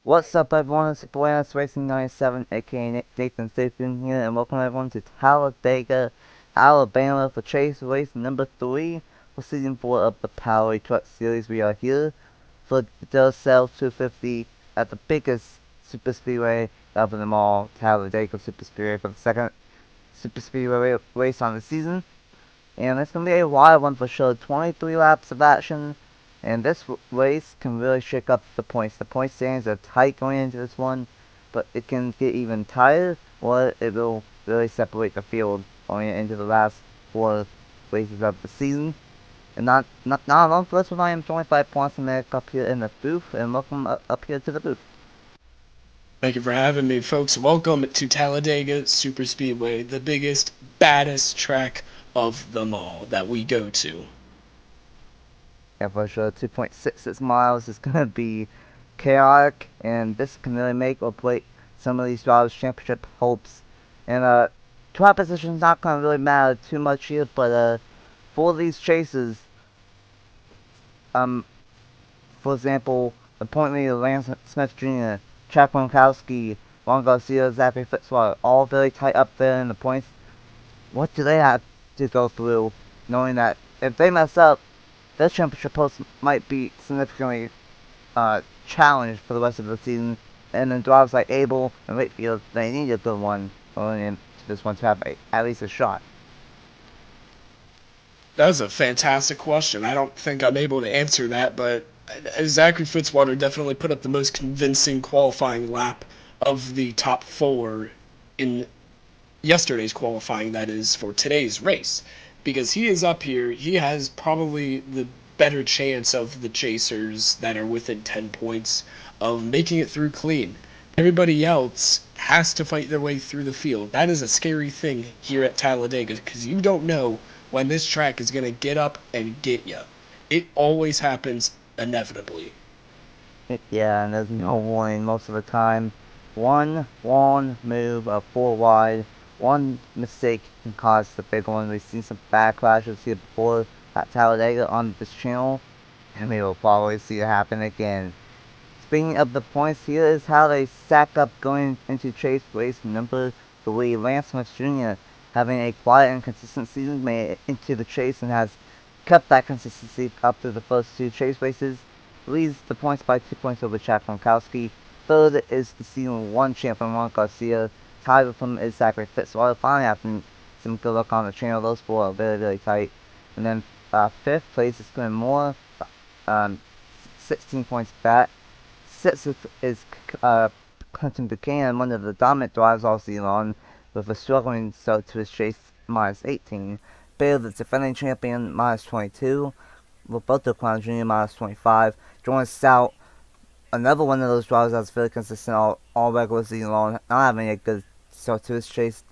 What's up everyone, it's your boy Racing 97 aka Nathan Stapleton here, and welcome everyone to Talladega, Alabama for Chase Race number 3 for Season 4 of the Powerade Truck Series. We are here for the Duracell 250 at the biggest superspeedway of them all, Talladega Superspeedway, for the second superspeedway race on the season. And it's going to be a wild one for sure. 23 laps of action. And this race can really shake up the points. The point standings are tight going into this one. But it can get even tighter. Or it will really separate the field going into the last 4 races of the season. And not long for this one, I am 25 points up here in the booth. And welcome up here to the booth. Thank you for having me, folks. Welcome to Talladega Superspeedway, the biggest, baddest track of them all that we go to. Yeah, for sure. 2.66 miles is going to be chaotic, and this can really make or break some of these drivers' championship hopes. And track position is not going to really matter too much here, but for these chases, for example, the point leader Lance Smith Jr., Chad Gronkowski, Juan Garcia, Zachary Fitzwater, all very tight up there in the points. What do they have to go through, knowing that if they mess up, their championship hopes might be significantly challenged for the rest of the season, and then drivers like Abel and Wakefield, they need a good one going into this one to have at least a shot. That's a fantastic question. I don't think I'm able to answer that, but Zachary Fitzwater definitely put up the most convincing qualifying lap of the top 4 in yesterday's qualifying, that is, for today's race. Because he is up here, he has probably the better chance of the chasers that are within 10 points of making it through clean. Everybody else has to fight their way through the field. That is a scary thing here at Talladega because you don't know when this track is going to get up and get you. It always happens inevitably. Yeah, and there's no warning most of the time. One wrong move of 4 wide, one mistake can cause the big one. We've seen some bad crashes here before at Talladega on this channel, and we will probably see it happen again. Speaking of the points, here is how they stack up going into Chase race number 3. Lance Smith Jr. having a quiet and consistent season, made it into the chase and has kept that consistency up through the first 2 chase races. Leads the points by 2 points over Chad Gronkowski. Third is the Season 1 champion Juan Garcia. Tied with him is Zachary Fitzwater. Finally having some good luck on the channel. Those 4 are very tight. And then 5th place is Glenn Moore. 16 points back. 6th is Clinton Buchanan, one of the dominant drivers all season long, with a struggling start to his chase, minus 18. Baylor, the defending champion, minus 22. Roberto Clown Jr., minus 25. Jordan Stout, another one of those drivers that's very consistent all regular season long, not having a good start to his chase.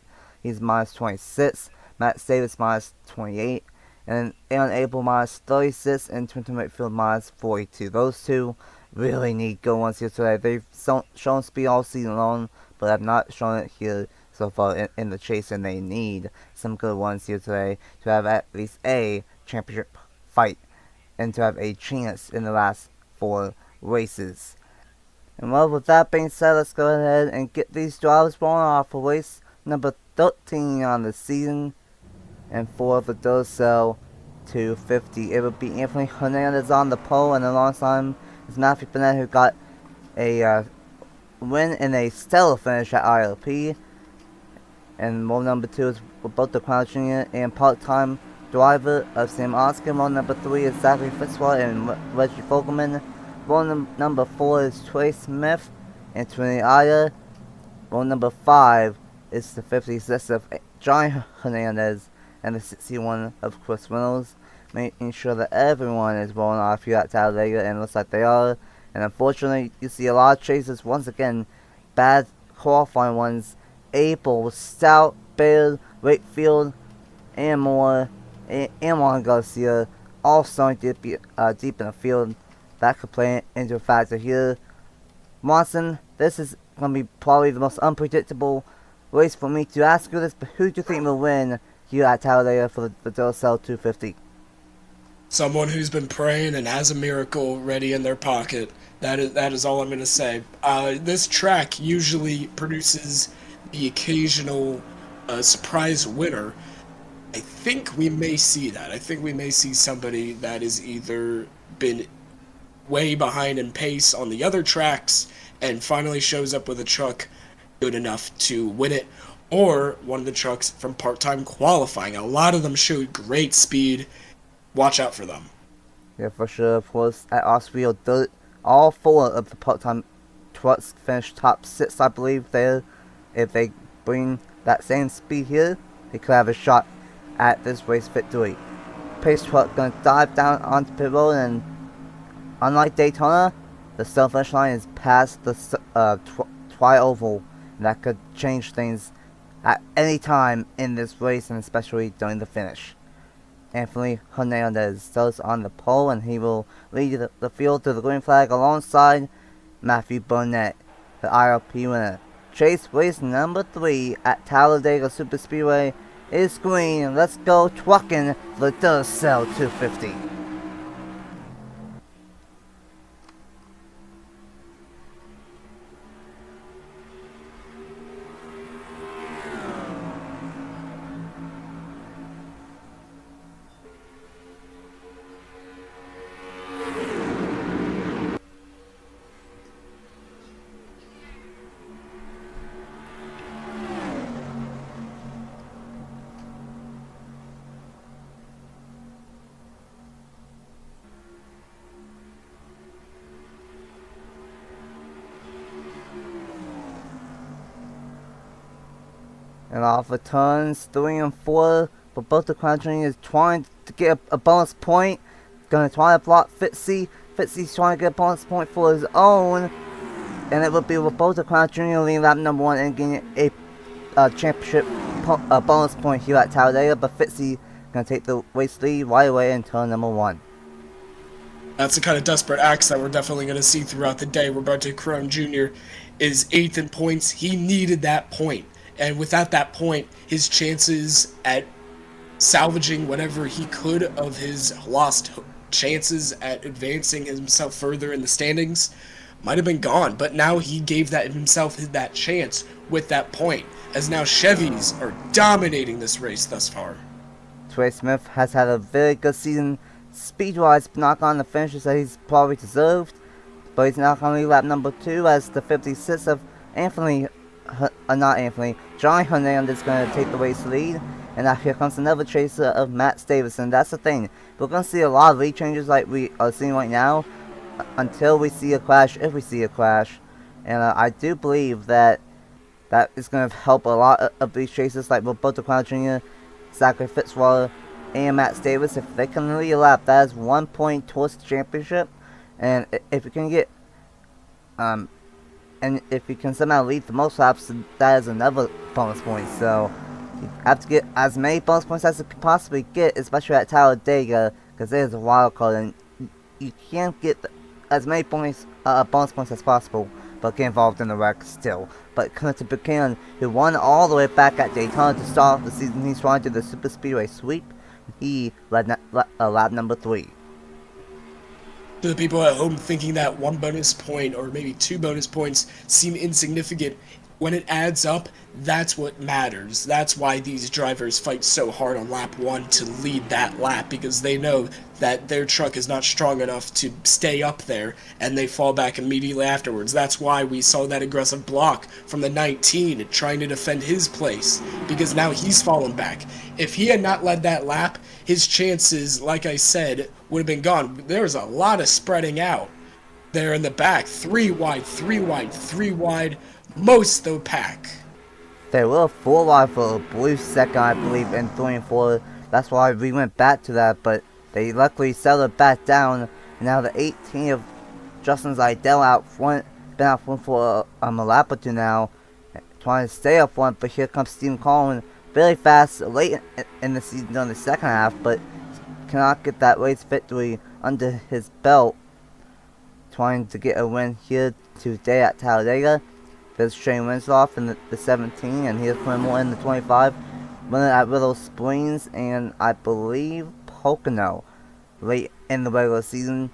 He's minus 26. Matt Davis, minus 28. And Aaron Abel, minus 36. And Trenton Wakefield, minus 42. Those 2 really need good ones here today. They've shown speed all season long, but have not shown it here so far in the chase, and they need some good ones here today to have at least a championship fight and to have a chance in the last 4 races. And well, with that being said, let's go ahead and get these drivers rolling off for race number 13 on the season, and for the Duracell 250. It would be Anthony Hernandez on the pole, and alongside him is Matthew Bennett, who got a win in a stellar finish at ILP. And role number 2 is Roberto Clown Jr. and part-time driver of Sam Oscar. Role number 3 is Zachary Fitzwater and Reggie Fogelman. Role number 4 is Trey Smith and Trinity Aya. Role number 5 is the 56 of John Hernandez and the 61 of Chris Reynolds, making sure that everyone is rolling off here at Talladega, and it looks like they are. And unfortunately, you see a lot of chases, once again, bad qualifying ones. Abel, Stout, Baird, Wakefield, and Moore, and Juan Garcia, all starting to be deep in the field. That could play into a factor here. Watson, this is going to be probably the most unpredictable race for me to ask you this, but who do you think will win here at Talladega for the Duracell 250? Someone who's been praying and has a miracle ready in their pocket. That is all I'm gonna say. This track usually produces the occasional surprise winner. I think we may see that. I think we may see somebody that is either been way behind in pace on the other tracks and finally shows up with a truck good enough to win it, or one of the trucks from part-time qualifying. A lot of them showed great speed. Watch out for them. Yeah, for sure. Of course, at Austria, all four of the part-time trucks finished top 6, I believe. There, if they bring that same speed here, they could have a shot at this race victory. Pace truck gonna dive down onto pit road, and unlike Daytona, the start finish line is past the tri-oval, and that could change things at any time in this race, and especially during the finish. Anthony Hernandez starts on the pole, and he will lead the field to the green flag alongside Matthew Burnett, the IRP winner. Chase race number 3 at Talladega Superspeedway is green. Let's go trucking the Duracell 250. And off the turns 3 and 4 for both the quadrant is trying to get a bonus point. Gonna try to block Fitzy. Fitzy's trying to get a bonus point for his own. And it will be Roberto Crown Jr. leading lap number 1 and getting a championship bonus point here at Talladega. But Fitzy gonna take the race lead right away in turn number 1. That's the kind of desperate acts that we're definitely going to see throughout the day. Roberto Crown Jr. is 8th in points. He needed that point. And without that point, his chances at salvaging whatever he could of his lost chances at advancing himself further in the standings might have been gone. But now he gave himself that chance with that point, as now Chevys are dominating this race thus far. Trey Smith has had a very good season speed-wise, but not on the finishes that he's probably deserved. But he's now going to lead lap number 2 as the 56 of Johnny Hernandez is going to take the race lead. And now here comes another chaser of Matt Stapleton. That's the thing. We're going to see a lot of lead changes like we are seeing right now until we see a crash, if we see a crash. And I do believe that is going to help a lot of these chasers like Roberto Crown Jr., Zachary Fitzwater, and Matt Davis. If they can lead a lap, that is 1 point towards the championship. And if you can get and if you can somehow lead the most laps, that is another bonus point. So you have to get as many bonus points as you can possibly get, especially at Talladega, because it is a wild card, and you can't get as many points, bonus points as possible, but get involved in the wreck still. But Clinton Buchanan, who won all the way back at Daytona to start off the season, he's trying to do the Superspeedway sweep. He led lap number 3. To the people at home thinking that 1 bonus point or maybe 2 bonus points seem insignificant, when it adds up, that's what matters. That's why these drivers fight so hard on lap 1 to lead that lap, because they know that their truck is not strong enough to stay up there, and they fall back immediately afterwards. That's why we saw that aggressive block from the 19 trying to defend his place, because now he's fallen back. If he had not led that lap, his chances, like I said, would have been gone. There was a lot of spreading out there in the back. 3 wide, 3 wide, 3 wide, most of the pack. They were 4 wide for a brief second, I believe, in 3 and 4. That's why we went back to that, but they luckily settled back down. And now the 18 of Justin Zidell out front, been out front for a lap or 2 now, trying to stay up front. But here comes Stephen Collin, very fast late in the season during the second half, but cannot get that race victory under his belt. Trying to get a win here today at Talladega. There's Shane Winslow in the 17, and here's Quinn Moore in the 25. Winning at Willow Springs and I believe Pocono. late in the regular season.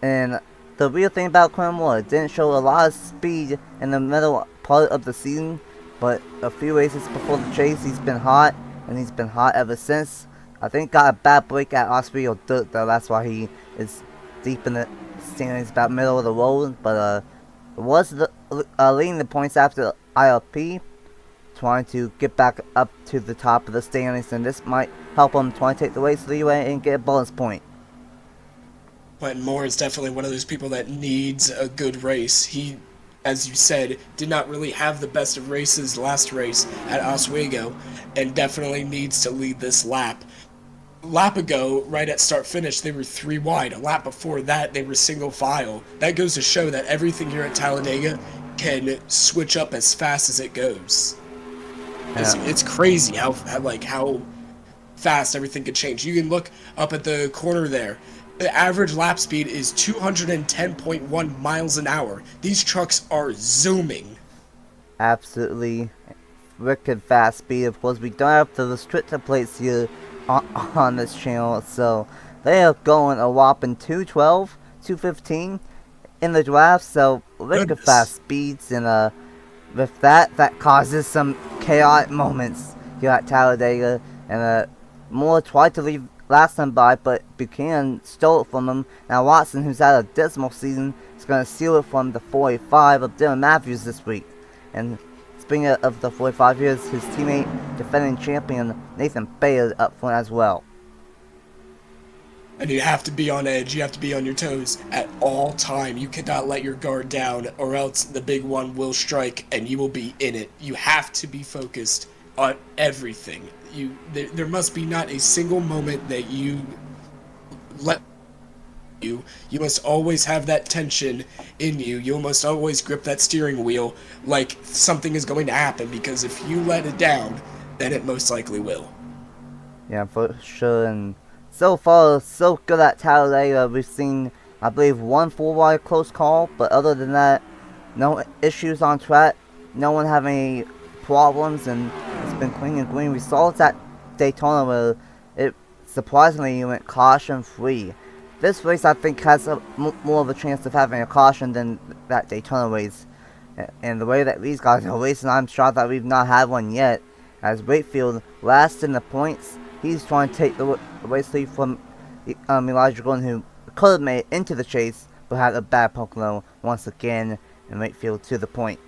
And the real thing about Quinn Moore, it didn't show a lot of speed in the middle part of the season, but a few races before the chase, he's been hot, and he's been hot ever since. I think got a bad break at Oswego Dirt though, that's why he is deep in the standings, about middle of the road, but was leading the points after ILP, trying to get back up to the top of the standings, and this might help him try to take the race leeway and get a bonus point. But Moore is definitely one of those people that needs a good race. He, as you said, did not really have the best of races last race at Oswego, and definitely needs to lead this lap. Lap ago, right at start finish, they were 3 wide. A lap before that, they were single file. That goes to show that everything here at Talladega can switch up as fast as it goes. It's crazy how fast everything could change. You can look up at the corner there. The average lap speed is 210.1 miles an hour. These trucks are zooming. Absolutely wicked fast speed. Of course, we don't have the restrictor plates here on this channel, so they are going a whopping 212, 215 in the draft, so wicked fast speeds, and with that causes some chaotic moments here at Talladega, and Moore tried to leave last time by, but Buchanan stole it from him. Now Watson, who's had a dismal season, is going to steal it from the 45 of Dylan Matthews this week. And speaking of the 45, here's his teammate, defending champion Nathan Stapleton up front as well. And you have to be on edge, you have to be on your toes at all time. You cannot let your guard down, or else the big one will strike and you will be in it. You have to be focused on everything. There must be not a single moment that you let you must always have that tension in you. You must always grip that steering wheel like something is going to happen, because if you let it down, then it most likely will. Yeah, for sure. And so far, so good at Talladega. We've seen, I believe, one 4-wide close call, but other than that, no issues on track. No one having any problems, and it's been clean and green. We saw it at Daytona where it surprisingly went caution free. This race, I think, has more of a chance of having a caution than that Daytona race. And the way that these guys are racing, I'm shocked that we've not had one yet. As Wakefield last in the points, he's trying to take the race lead from Elijah Gordon, who could have made it into the chase, but had a bad Pocono once again, and Wakefield to the point.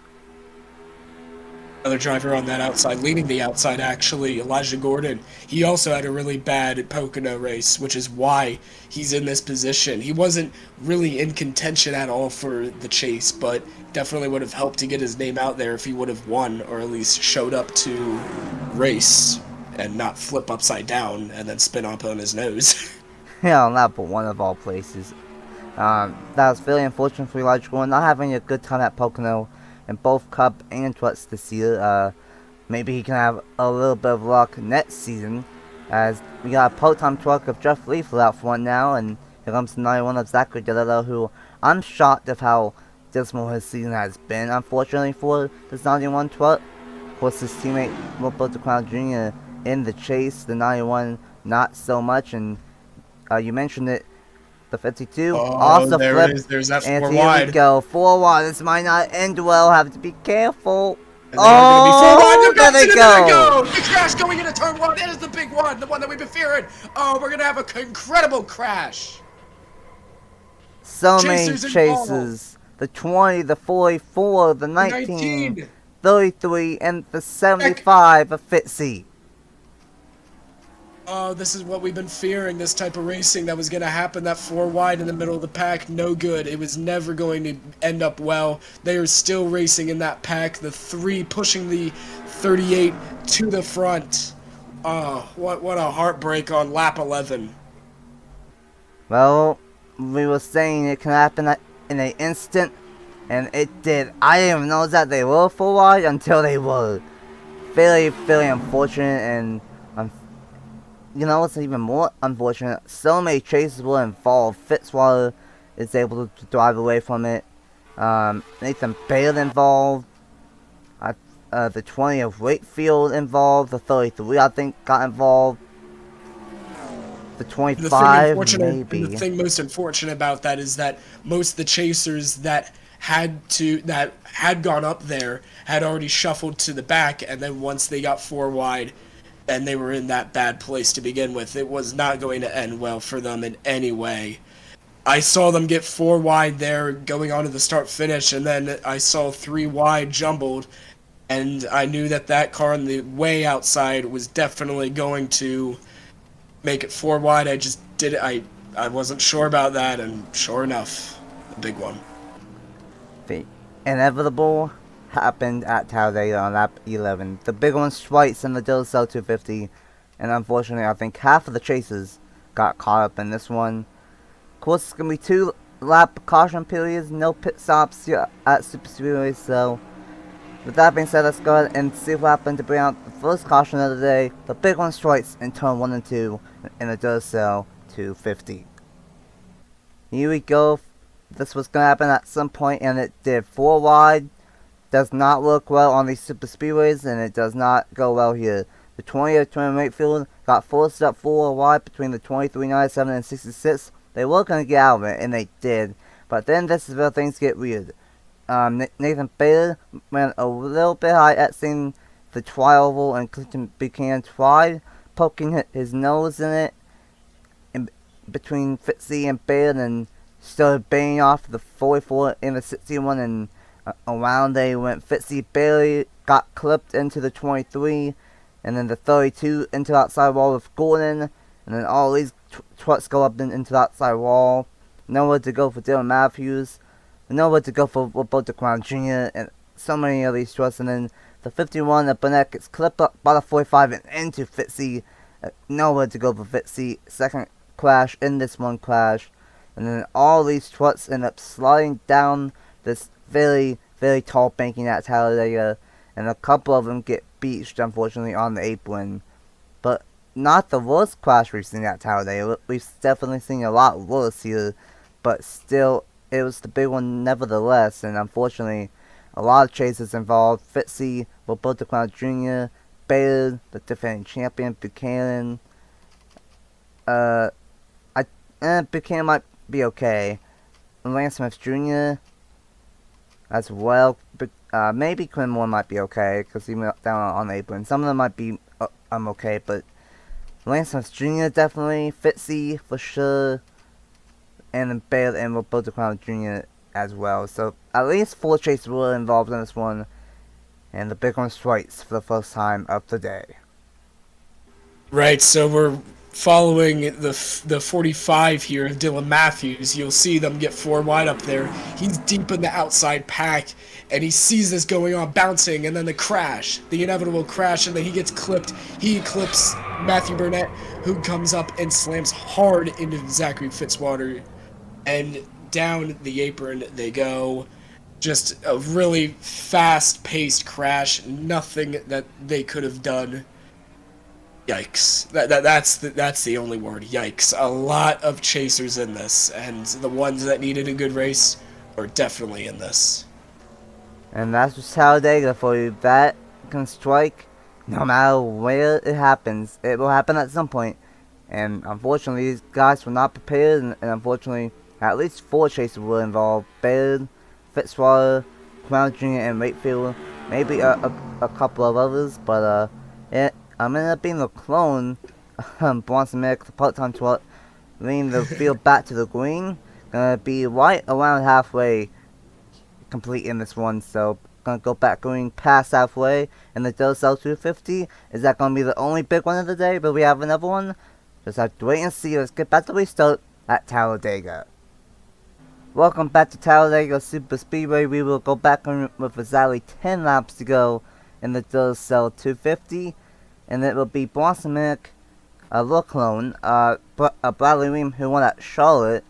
Other driver on that outside, leading the outside actually, Elijah Gordon. He also had a really bad Pocono race, which is why he's in this position. He wasn't really in contention at all for the chase, but definitely would have helped to get his name out there if he would have won, or at least showed up to race and not flip upside down and then spin up on his nose. Yeah, not but one of all places. That was very unfortunate for Elijah Gordon, not having a good time at Pocono in both Cup and Trucks this year. Maybe he can have a little bit of luck next season, as we got a part-time truck of Jeff Leafler out front now, and here comes the 91 of Zachary DeLillo, who I'm shocked of how dismal his season has been, unfortunately, for this 91 truck. Of course, his teammate Roberto Crown Jr. in the chase, the 91 not so much, and you mentioned it, the 52 also there flipped, it is. There's that 4 and wide. here we go, 4 wide. This might not end well. Have to be careful. And oh, there they go. The crash going into turn 1. It is the big one, the one that we've been fearing. Oh, we're gonna have an incredible crash. So many chases. The 20, the 44, the 19, 33, and the 75 of Fitzy. Oh, this is what we've been fearing, this type of racing that was going to happen, that 4 wide in the middle of the pack, no good. It was never going to end up well. They are still racing in that pack, the 3 pushing the 38 to the front. Oh, what a heartbreak on lap 11. Well, we were saying it can happen in an instant, and it did. I didn't even know that they were 4 wide until they were. Very, very unfortunate, and you know what's even more unfortunate? So many chases were involved. Fitzwater is able to drive away from it. Nathan Stapleton involved. The 20 of Wakefield involved. The 33, I think, got involved. The And the thing 25, unfortunate, and the maybe. thing most unfortunate about that is that most of the chasers that had gone up there had already shuffled to the back, and then once they got four wide, and they were in that bad place to begin with. It was not going to end well for them in any way. I saw them get four wide there going on to the start finish, and then I saw three wide jumbled, and I knew that that car on the way outside was definitely going to make it four wide. I just did it. I wasn't sure about that, and sure enough, a big one. The inevitable happened at Talladega on lap 11. The big one strikes in the Duracell 250, and unfortunately, I think half of the chasers got caught up in this one. Of course, it's going to be 2 lap caution periods, no pit stops here at Superspeedway, so with that being said, let's go ahead and see what happened to bring out the first caution of the day. The big one strikes in turn 1 and 2 in the Duracell 250. Here we go. This was going to happen at some point, and it did. 4 wide does not work well on these super speedways, and it does not go well here. The 20 of 28 field got forced up 4 wide between the 23.97 and 66. They were going to get out of it, and they did. But then this is where things get weird. Nathan Stapleton went a little bit high at seeing the tri-oval, and Clinton Buchanan tried poking his nose in it in between Fitzy and Stapleton, and started banging off the 44 in the 61, and around they went. Fitzy barely got clipped into the 23, and then the 32 into the outside wall with Gordon, and then all these trucks go up into the outside wall. Nowhere to go for Dylan Matthews, nowhere to go for Roberto Crown Jr., and so many of these trucks. And then the 51 of Burnett gets clipped up by the 45 and into Fitzy. Nowhere to go for Fitzy. Second crash in this one crash. And then all these trucks end up sliding down this very, very tall banking at Talladega, and a couple of them get beached, unfortunately, on the apron. But not the worst crash we've seen at Talladega. We've definitely seen a lot worse here, but still, it was the big one nevertheless, and unfortunately, a lot of chases involved. Fitzy, Roberto Crown Jr., Baird, the defending champion, Buchanan. Buchanan might be okay. Lance Smith Jr. as well. But maybe Quinn Moore might be okay because he went down on the apron. Some of them might be okay, but Lance Smith Jr. definitely. Fitzy for sure. And then Baird and Roberto Crown Jr. as well. So at least 4 chasers were involved in this one. And the big one strikes for the first time of the day. Right, so we're following the 45 here of Dylan Matthews. You'll see them get 4 wide up there. He's deep in the outside pack, and he sees this going on, bouncing, and then the crash, the inevitable crash, and then he gets clipped. He clips Matthew Burnett, who comes up and slams hard into Zachary Fitzwater, and down the apron they go. Just a really fast-paced crash, nothing that they could have done. Yikes. That's the only word. Yikes. A lot of chasers in this, and the ones that needed a good race are definitely in this. And that's just Talladega for you. That can strike no matter where it happens. It will happen at some point. And unfortunately, these guys were not prepared, and unfortunately, at least 4 chasers were involved. Baird, Fitzwater, Crown Jr., and Wakefield. Maybe a couple of others, but ended up being a clone. Bronson Mick, the part-time truck, leading the field back to the green. Gonna be right around halfway complete in this one, so gonna go back green past halfway. And the Duracell 250, is that gonna be the only big one of the day? But we have another one? Just have to wait and see. Let's get back to the restart at Talladega. Welcome back to Talladega Superspeedway. We will go back with exactly 10 laps to go in the Duracell 250. And it will be Bronson Mick, a little clone, Bradley Weem, who won at Charlotte,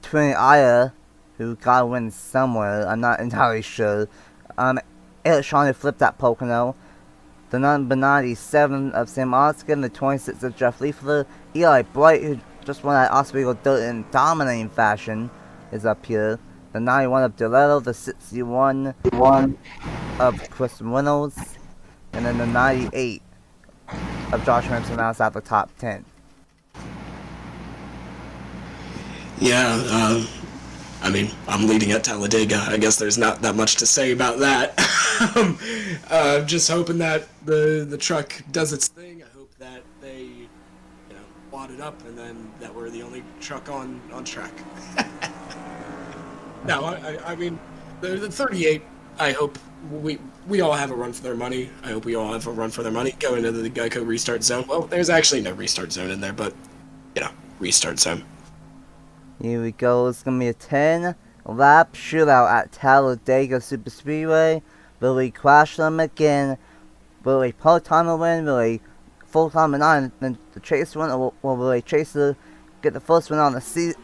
Trini Aya, who got a win somewhere, I'm not entirely sure, Eric Shawn, who flipped at Pocono, the number 97 of Sam Oskin, the 26 of Jeff Leafler, Eli Bright, who just won at Oswego Dirt in dominating fashion, is up here, the 91 of Deletto, the 61 of Chris Reynolds, and then the 98 of Josh Ramson. Now at the top 10. Yeah, I mean, I'm leading at Talladega. I guess there's not that much to say about that. Just hoping that the truck does its thing. I hope that they, wad it up, and then that we're the only truck on track. No, I mean, the 38. I hope we all have a run for their money. I hope we all have a run for their money. Go into the Geico restart zone. Well, there's actually no restart zone in there, but restart zone. Here we go. It's going to be a 10-lap shootout at Talladega Superspeedway. Will we crash them again? Will a part-timer win? Will a full-timer not? And the chase win? Or will a chaser get the first one on the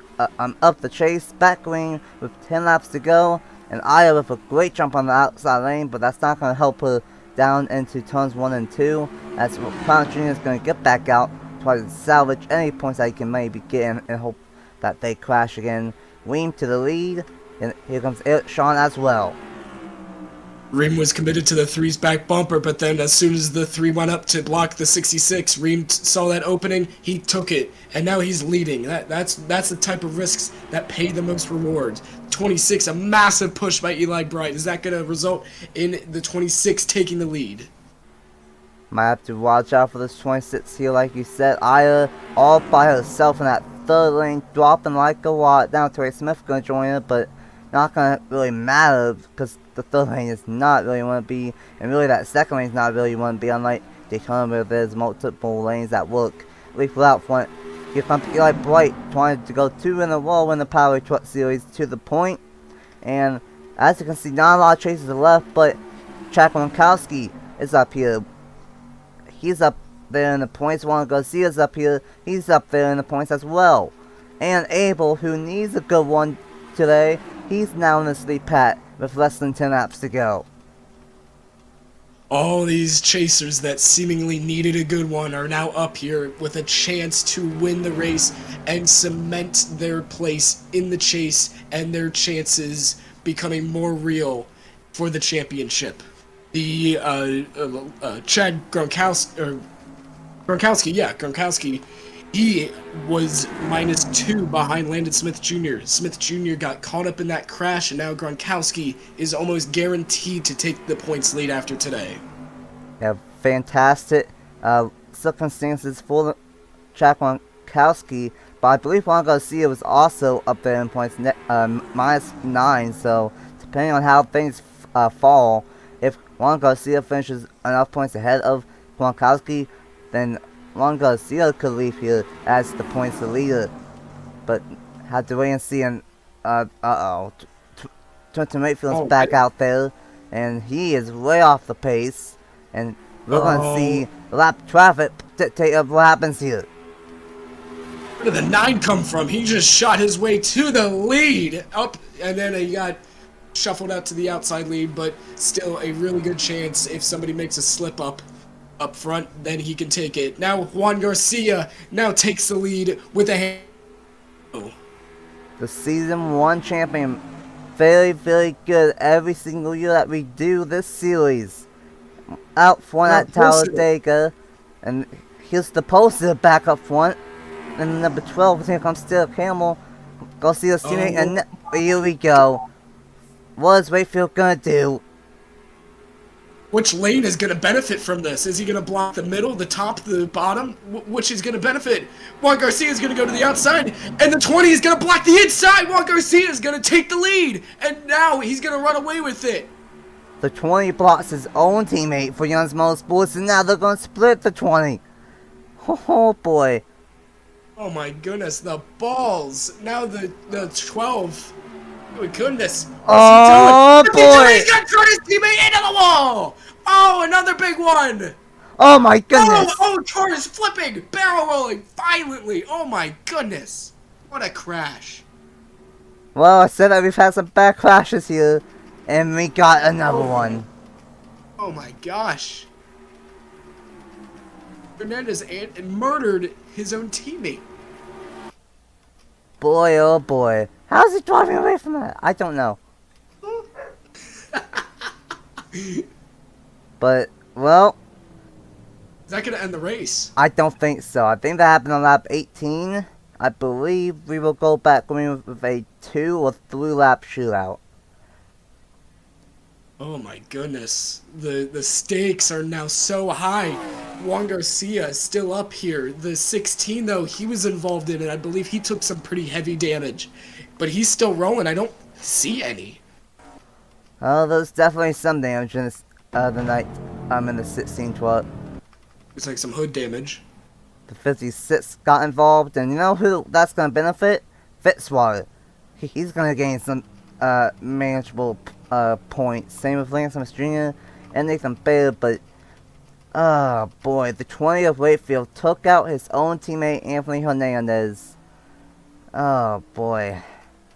up the chase? Back green with 10 laps to go. And Aya with a great jump on the outside lane, but that's not going to help her down into turns 1 and 2. As Crown Jr. is going to get back out, try to salvage any points that he can maybe get in, and hope that they crash again. Ream to the lead, and here comes Sean as well. Ream was committed to the 3's back bumper, but then as soon as the 3 went up to block the 66, Ream saw that opening, he took it, and now he's leading. That's the type of risks that pay the most rewards. 26, a massive push by Eli Bright. Is that going to result in the 26 taking the lead? Might have to watch out for this 26 here, like you said. Aya all by herself in that third lane, dropping like a lot. Now Tori Smith going to join her, but not going to really matter because the third lane is not really want to be, and really that second lane is not really want to be, unlike Daytona where there's multiple lanes that work. Leaf without front. Here comes Eli Bright trying to go 2 in a row in the Powerade Truck Series to the point. And as you can see, not a lot of chases are left, but Chad Gronkowski is up here. He's up there in the points. Juan Garcia's up here. He's up there in the points as well. And Abel, who needs a good one today, he's now in the sleep pat with less than 10 laps to go. All these chasers that seemingly needed a good one are now up here with a chance to win the race and cement their place in the chase and their chances becoming more real for the championship. The Chad Gronkowski, he was -2 behind Landon Smith Jr. Smith Jr. got caught up in that crash, and now Gronkowski is almost guaranteed to take the points lead after today. Yeah, fantastic circumstances for Chad Gronkowski, but I believe Juan Garcia was also up there in points, -9, so depending on how things fall, if Juan Garcia finishes enough points ahead of Gronkowski, then Juan Garcia could leave here as the points leader. But have to wait and see. And Trenton Mayfield's back out there, and he is way off the pace. And we're gonna see lap traffic dictate of what happens here. Where did the 9 come from? He just shot his way to the lead up, and then he got shuffled out to the outside lead, but still a really good chance if somebody makes a slip up front, then he can take it. Now Juan Garcia now takes the lead with a hand. The season 1 champion, very, very good every single year that we do this series. Out front at Talladega, and here's the poster back up front. And number 12, here comes Still Campbell. Garcia's teammate, and here we go. What is Wakefield gonna do? Which lane is going to benefit from this? Is he going to block the middle, the top, the bottom? Which is going to benefit? Juan Garcia is going to go to the outside, and the 20 is going to block the inside. Juan Garcia is going to take the lead, and now he's going to run away with it. The 20 blocks his own teammate for Young's Motorsports, and now they're going to split the 20. Oh boy. Oh my goodness, the balls. Now the 12. Oh my goodness. Oh boy. He's going to turn his teammate into the wall. Oh, another big one. Oh my goodness. Oh, car is flipping, barrel rolling violently. Oh my goodness. What a crash. Well, I said that we've had some bad crashes here, and we got another one. Oh my gosh. Fernandez murdered his own teammate. Boy, oh boy. How's he driving away from that? I don't know. But, well, is that going to end the race? I don't think so. I think that happened on lap 18. I believe we will go back going with a 2 or 3 lap shootout. Oh my goodness. The stakes are now so high. Juan Garcia is still up here. The 16, though, he was involved in it. I believe he took some pretty heavy damage. But he's still rolling. I don't see any. Oh, there's definitely some damage in this, the night I'm in the 16 truck. It's like some hood damage. The 56 got involved, and you know who that's going to benefit? Fitzwater. He's going to gain some manageable points. Same with Lance Mastrina and Nathan Bader, but oh boy, the 20 of Wakefield took out his own teammate Anthony Hernandez. Oh boy.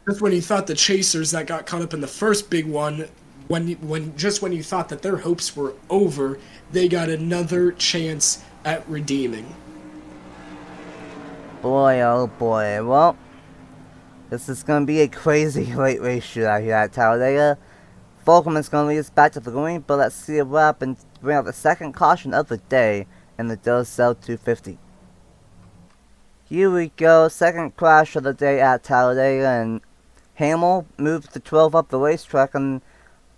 Just when you thought the Chasers that got caught up in the first big one, when you thought that their hopes were over, they got another chance at redeeming. Boy, oh boy. Well, this is going to be a crazy late race shootout here at Talladega. Volkman's going to lead us back to the green, but let's see what happens to bring out the second caution of the day in the Duracell 250. Here we go, second crash of the day at Talladega, and Hamill moved the 12 up the racetrack, and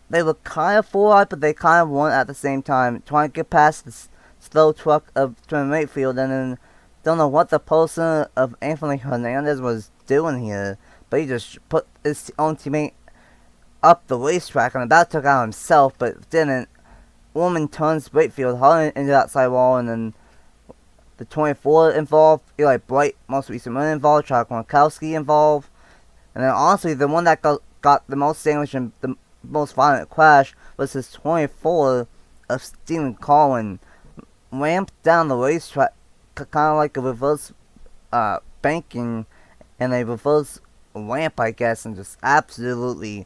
they were kind of forward, but they kind of won at the same time, trying to get past the slow truck of Trent Wakefield, and then don't know what the person of Anthony Hernandez was doing here, but he just put his own teammate up the racetrack and about took out himself, but didn't. Woman turns Wakefield hard into that side wall, and then the 24 involved, Eli Bright, most recent one involved, Chuck Gronkowski involved, and then honestly, the one that got the most damage and the most violent crash was his 24 of Stephen Collin. Ramped down the racetrack, kind of like a reverse banking and a reverse ramp, I guess, and just absolutely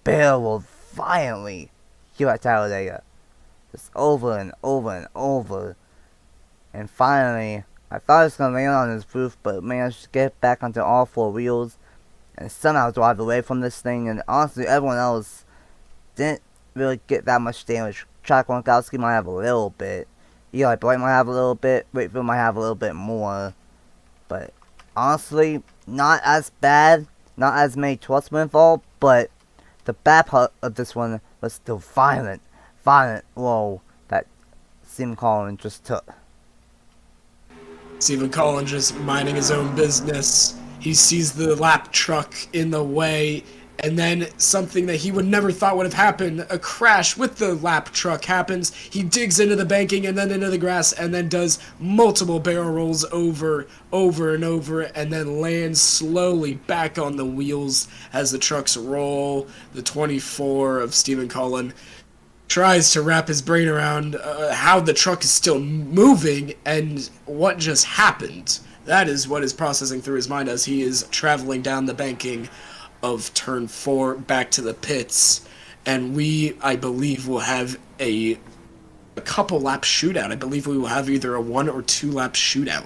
barreled violently here at Talladega. Just over and over and over. And finally, I thought it was going to land on his roof, but managed to get back onto all four wheels and somehow drive away from this thing. And honestly, everyone else didn't really get that much damage. Chuck Gronkowski might have a little bit. Eli Bright might have a little bit. Wakefield might have a little bit more. But honestly, not as bad. Not as many trucks were involved, but the bad part of this one was the violent blow that Stephen Collin just took. Stephen Collin just minding his own business. He sees the lap truck in the way, and then something that he would never thought would have happened, a crash with the lap truck happens. He digs into the banking and then into the grass and then does multiple barrel rolls over and over, and then lands slowly back on the wheels as the trucks roll. The 24 of Stephen Collin tries to wrap his brain around how the truck is still moving and what just happened. That is what is processing through his mind as he is traveling down the banking of turn 4 back to the pits, and we, I believe, will have a couple lap shootout. I believe we will have either a 1 or 2 lap shootout.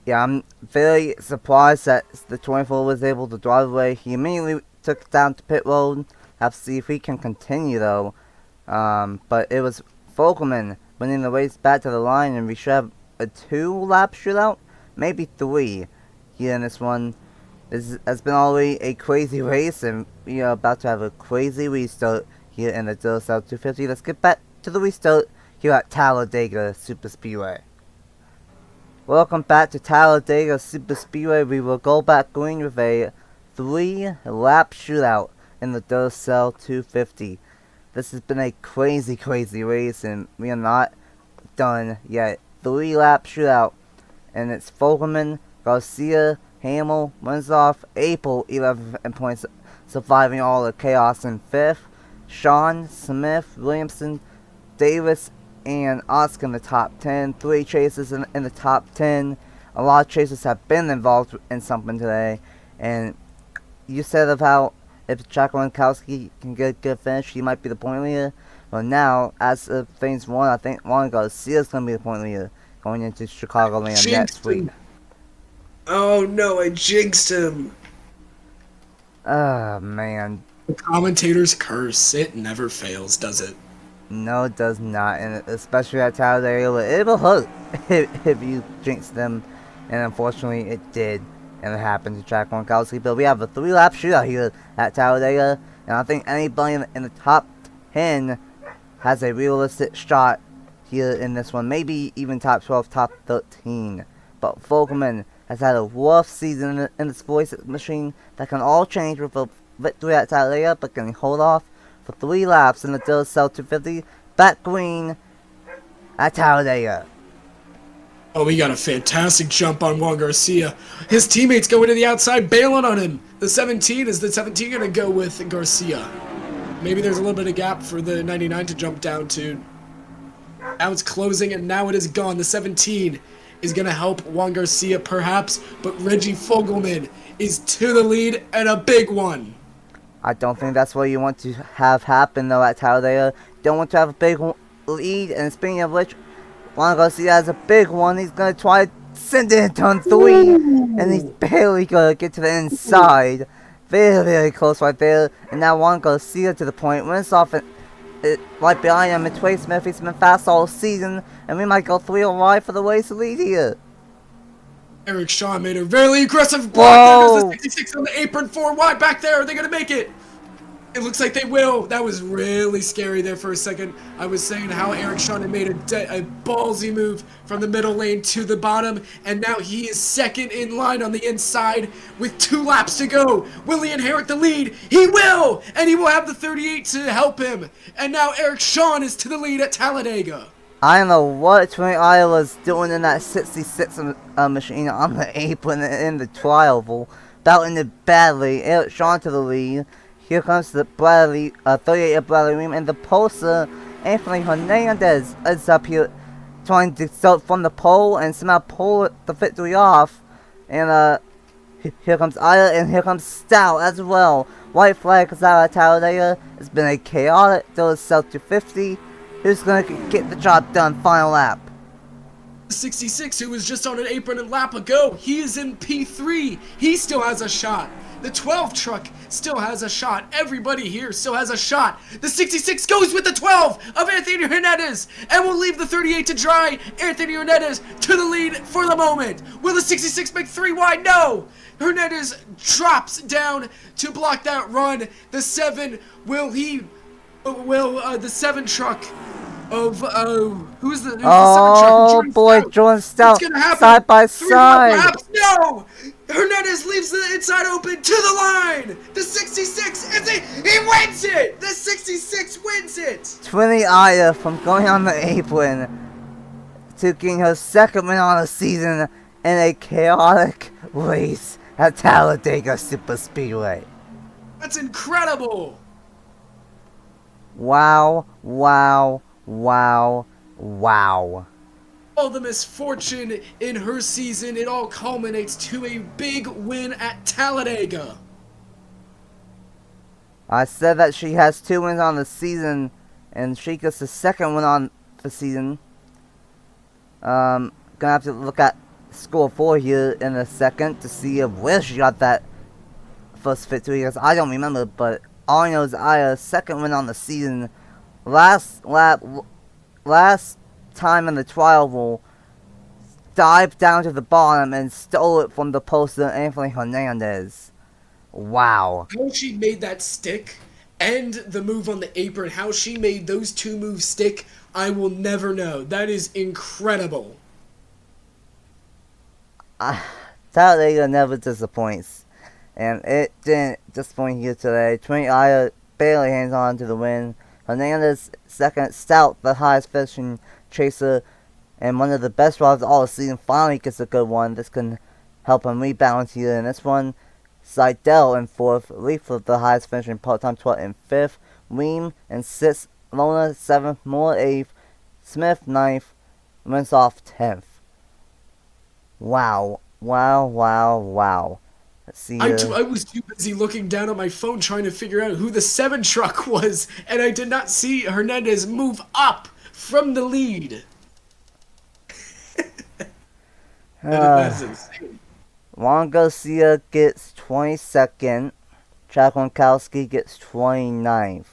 Yeah, I'm very surprised that the 24 was able to drive away. He immediately took it down to pit road. Have to see if he can continue though. But it was Volkman winning the race back to the line, and we should have a 2 lap shootout, maybe 3 here in this one. This has been already a crazy race, and we are about to have a crazy restart here in the Duracell 250. Let's get back to the restart here at Talladega Superspeedway. Welcome back to Talladega Superspeedway. We will go back green with a 3 lap shootout in the Duracell 250. This has been a crazy race, and we are not done yet. 3 lap shootout, and it's Volkman, Garcia, Hamill, Winsoff, Apel, 11 points, surviving all the chaos in 5th. Sean, Smith, Williamson, Davis, and Oscar in the top 10. 3 chases in the top 10. A lot of chasers have been involved in something today. And you said of how if Chuck Gronkowski can get a good finish, he might be the point leader. Well, now, as of phase 1, I think Juan Garcia's going to be the point leader going into Chicagoland next week. Oh no, I jinxed him. Oh, man. The commentator's curse. It never fails, does it? No, it does not. And especially at Talladega, it will hurt if you jinx them. and unfortunately it did, and it happened to Jack Gronkowski. But we have a 3-lap shootout here at Talladega, and I think anybody in the top 10 has a realistic shot here in this one, maybe even top 12, top 13. But Fogelman has had a rough season in this voice machine that can all change with a victory at Talladega, but can hold off for 3 laps in the Duracell 250 back green at Talladega. Oh, we got a fantastic jump on Juan Garcia. His teammates going to the outside, bailing on him. The 17 going to go with Garcia. Maybe there's a little bit of gap for the 99 to jump down to. Now it's closing, and now it is gone. The 17 is going to help Juan Garcia, perhaps, but Reggie Fogelman is to the lead, and a big one. I don't think that's what you want to have happen, though, at Talladega. Don't want to have a big lead, and speaking of which, Juan Garcia has a big one. He's going to try to send it in turn 3, and he's barely going to get to the inside. Very, very close right there. And now Juan Garcia to the point. Wins off right behind him. And Trey Smith, he's been fast all season, and we might go 3 wide for the race lead here. Eric Shaw made a very aggressive block. There's the 66 on the apron, 4 wide back there. Are they going to make it? It looks like they will. That was really scary there for a second. I was saying how Eric Shaw had made a ballsy move from the middle lane to the bottom, and now he is second in line on the inside with 2 laps to go. Will he inherit the lead? He will! And he will have the 38 to help him. And now Eric Shaw is to the lead at Talladega. I don't know what Trey was doing in that 66 machine on the apron in the trial. Battling it badly. Eric Shaw to the lead. Here comes the Bradley, 38 of Bradley Ream, and the poster, Anthony Hernandez, is up here trying to start from the pole and somehow pull the victory off. And here comes Aya, and here comes Stout as well. White flag is out at Talladega. It's been a chaotic Duracell 250. Who's going to get the job done? Final lap. 66, who was just on an apron a lap ago, he is in P3. He still has a shot. The 12 truck still has a shot. Everybody here still has a shot. The 66 goes with the 12 of Anthony Hernandez and will leave the 38 to dry. Anthony Hernandez to the lead for the moment. Will the 66 make 3 wide? No. Hernandez drops down to block that run. The 7, the 7 truck of, who's the 7 truck? Boy, Jordan Stout, side by side. No! Hernandez leaves the inside open to the line. The 66, he wins it. The 66 wins it. 20 Aya from going on the apron to getting her second win on the season in a chaotic race at Talladega Superspeedway. That's incredible. Wow, wow, wow, wow. All the misfortune in her season, it all culminates to a big win at Talladega. I said that she has 2 wins on the season, and she gets the second win on the season. Gonna have to look at score 4 here in a second to see where she got that first victory, because I don't remember, but all I know is Aya's second win on the season. Last time in the trial rule, dived down to the bottom and stole it from the poster Anthony Hernandez. Wow. How she made that stick and the move on the apron, how she made those 2 moves stick, I will never know. That is incredible. Talladega never disappoints, and it didn't disappoint here today. Trent Aya barely hangs on to the win. Hernandez second, Stout, the highest finishing chaser, and one of the best drivers all season, finally gets a good one. This can help him rebound here in this one. Seidel in 4th, Leaflet the highest finishing part-time 12th in 5th, Ream in 6th, Lona 7th, Moore 8th, Smith 9th, Rinsoff 10th. Wow, wow, wow, wow. Let's see. I was too busy looking down at my phone trying to figure out who the 7 truck was, and I did not see Hernandez move up from the lead. That's insane. Juan Garcia gets 22nd. Chad Gronkowski gets 29th.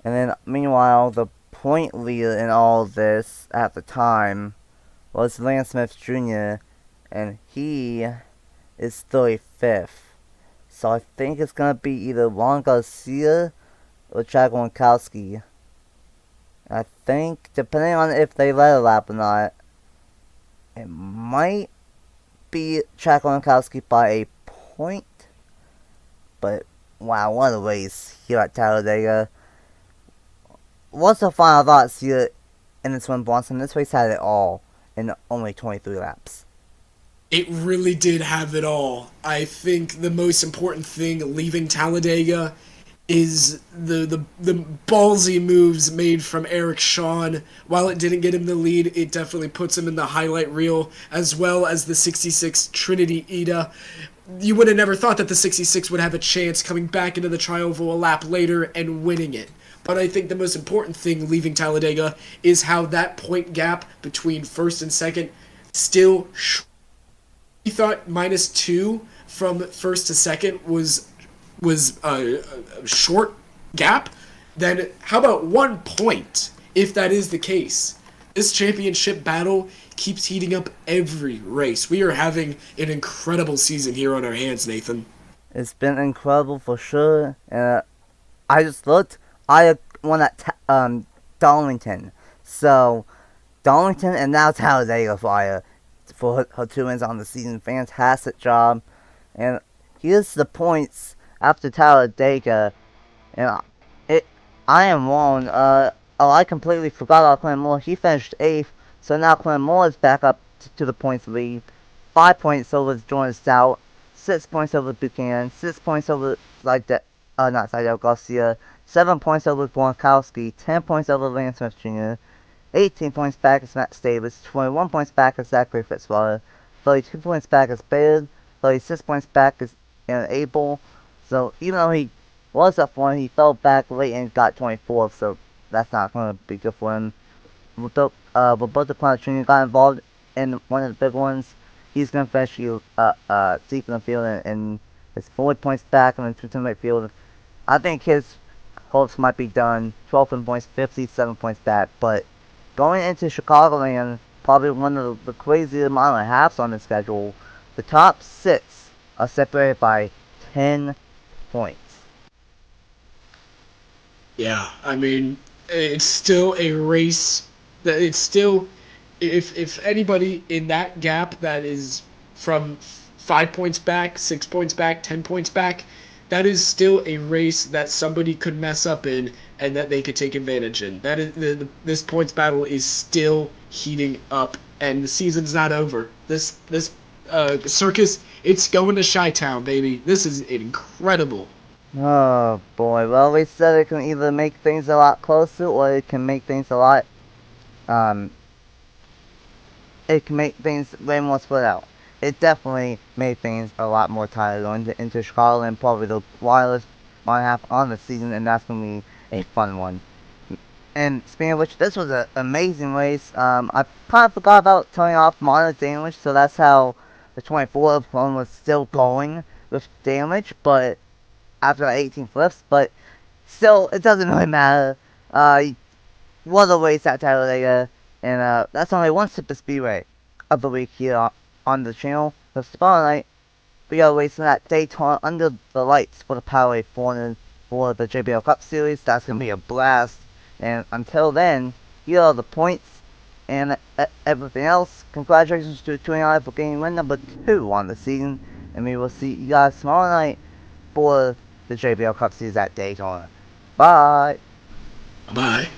And then, meanwhile, the point leader in all of this at the time was Lance Smith Jr. and he is 35th. So I think it's gonna be either Juan Garcia or Chad Gronkowski. I think, depending on if they let a lap or not, it might be Chad Gronkowski by a point. But wow, what a race here at Talladega. What's the final thoughts here in this one, Bronson? This race had it all in only 23 laps. It really did have it all. I think the most important thing leaving Talladega is the ballsy moves made from Eric Shawn. While it didn't get him the lead, it definitely puts him in the highlight reel, as well as the 66 Trinity Ida. You would have never thought that the 66 would have a chance coming back into the Trioval a lap later and winning it. But I think the most important thing leaving Talladega is how that point gap between first and second still he thought -2 from first to second was a short gap. Then how about 1 point if that is the case? This championship battle keeps heating up every race. We are having an incredible season here on our hands, Nathan. It's been incredible for sure. I just looked. I won at Darlington. So Darlington and now Talladega for her 2 wins on the season. Fantastic job. And here's the points after Talladega. And I am wrong. I completely forgot about Clem Moore. He finished 8th. So now Clem Moore is back up to the points lead. 5 points over Jordan Stout. 6 points over Buchanan. 6 points over not Seidel Garcia. 7 points over Gronkowski. 10 points over Lance Smith Jr. 18 points back as Matt Davis, 21 points back as Zachary Fitzwater, 32 points back as Baird, 36 points back as Abel. So even though he was up 1, he fell back late and got 24th, so that's not going to be good for him. Roberto Jr. got involved in one of the big ones. He's going to finish deep in the field and is 40 points back on the 2 right field. I think his hopes might be done. 12 points, 57 points back, but going into Chicagoland, probably one of the craziest mile and a halves on the schedule, the top 6 are separated by 10 points. Yeah, I mean, it's still a race. That it's still, if anybody in that gap that is from 5 points back, 6 points back, 10 points back, that is still a race that somebody could mess up in and that they could take advantage in. That is this points battle is still heating up, and the season's not over. This circus, it's going to Chi-Town, baby. This is incredible. Oh boy, well we said it can either make things a lot closer or it can make things a lot, it can make things way more split out. It definitely made things a lot more tighter going into Chicago and probably the wildest 1.5 on the season, and that's going to be a fun one. And speaking of which, this was an amazing race. I kind of forgot about turning off monitor damage, so that's how the 24 one was still going with damage, but after 18 flips, but still, it doesn't really matter. What a race at Talladega, and that's only one Superspeedway of the week here on the channel. So tomorrow night, we are racing at Daytona under the lights for the Powerade 400 for the JBL Cup Series. That's going to be a blast. And until then, here are the points and everything else. Congratulations to 29 for getting win number 2 on the season. And we will see you guys tomorrow night for the JBL Cup Series at Daytona. Bye! Bye.